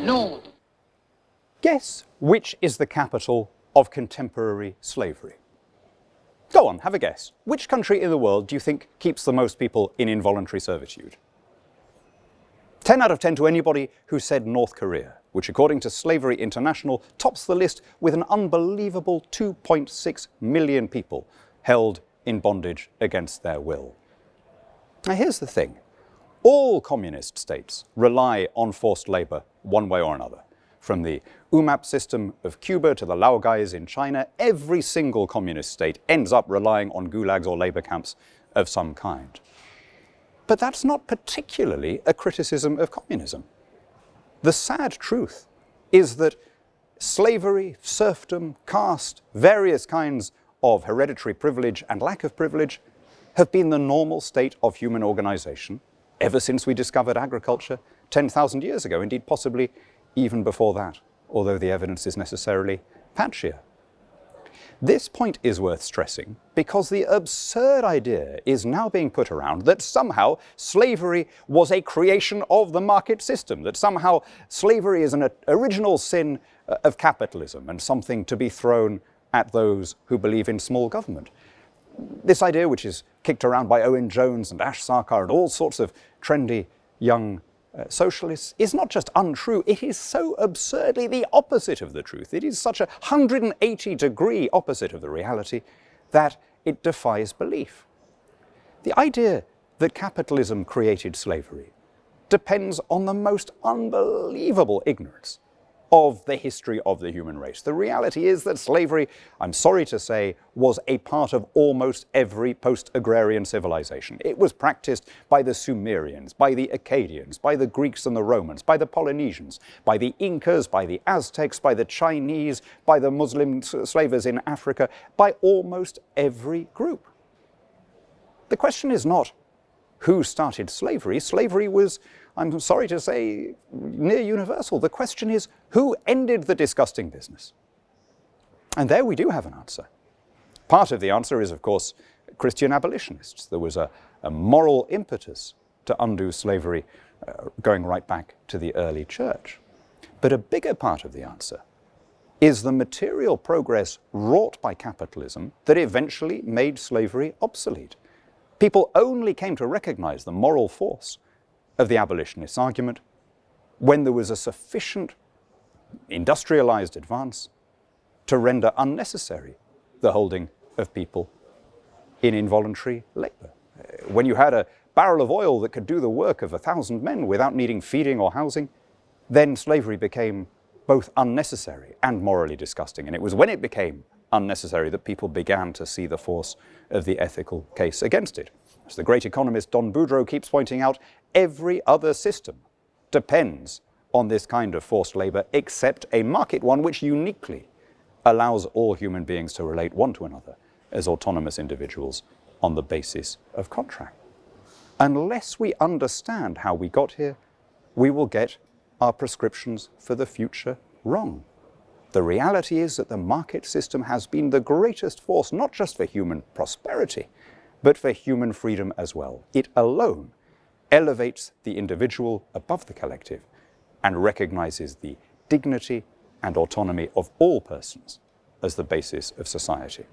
Londres. Guess which is the capital of contemporary slavery? Go on, have a guess. Which country in the world do you think keeps the most people in involuntary servitude? 10 out of 10 to anybody who said North Korea, which according to Slavery International tops the list with an unbelievable 2.6 million people held in bondage against their will. Now here's the thing. All communist states rely on forced labor one way or another. From the UMAP system of Cuba to the Laogais in China, every single communist state ends up relying on gulags or labor camps of some kind. But that's not particularly a criticism of communism. The sad truth is that slavery, serfdom, caste, various kinds of hereditary privilege and lack of privilege have been the normal state of human organization ever since we discovered agriculture 10,000 years ago, indeed possibly even before that, although the evidence is necessarily patchier. This point is worth stressing because the absurd idea is now being put around that somehow slavery was a creation of the market system, that somehow slavery is an original sin of capitalism and something to be thrown at those who believe in small government. This idea, which is kicked around by Owen Jones and Ash Sarkar and all sorts of trendy young socialists, is not just untrue, it is so absurdly the opposite of the truth. It is such a 180-degree opposite of the reality that it defies belief. The idea that capitalism created slavery depends on the most unbelievable ignorance of the history of the human race. The reality is that slavery, I'm sorry to say, was a part of almost every post-agrarian civilization. It was practiced by the Sumerians, by the Akkadians, by the Greeks and the Romans, by the Polynesians, by the Incas, by the Aztecs, by the Chinese, by the Muslim slavers in Africa, by almost every group. The question is not who started slavery. Slavery was, I'm sorry to say, near universal. The question is, who ended the disgusting business? And there we do have an answer. Part of the answer is, of course, Christian abolitionists. There was a moral impetus to undo slavery going right back to the early church. But a bigger part of the answer is the material progress wrought by capitalism that eventually made slavery obsolete. People only came to recognize the moral force of the abolitionists' argument when there was a sufficient industrialized advance to render unnecessary the holding of people in involuntary labor. When you had a barrel of oil that could do the work of 1,000 men without needing feeding or housing, then slavery became both unnecessary and morally disgusting. And it was when it became unnecessary that people began to see the force of the ethical case against it. As the great economist Don Boudreaux keeps pointing out, every other system depends on this kind of forced labor except a market one which uniquely allows all human beings to relate one to another as autonomous individuals on the basis of contract. Unless we understand how we got here, we will get our prescriptions for the future wrong. The reality is that the market system has been the greatest force, not just for human prosperity, but for human freedom as well. It alone elevates the individual above the collective and recognizes the dignity and autonomy of all persons as the basis of society.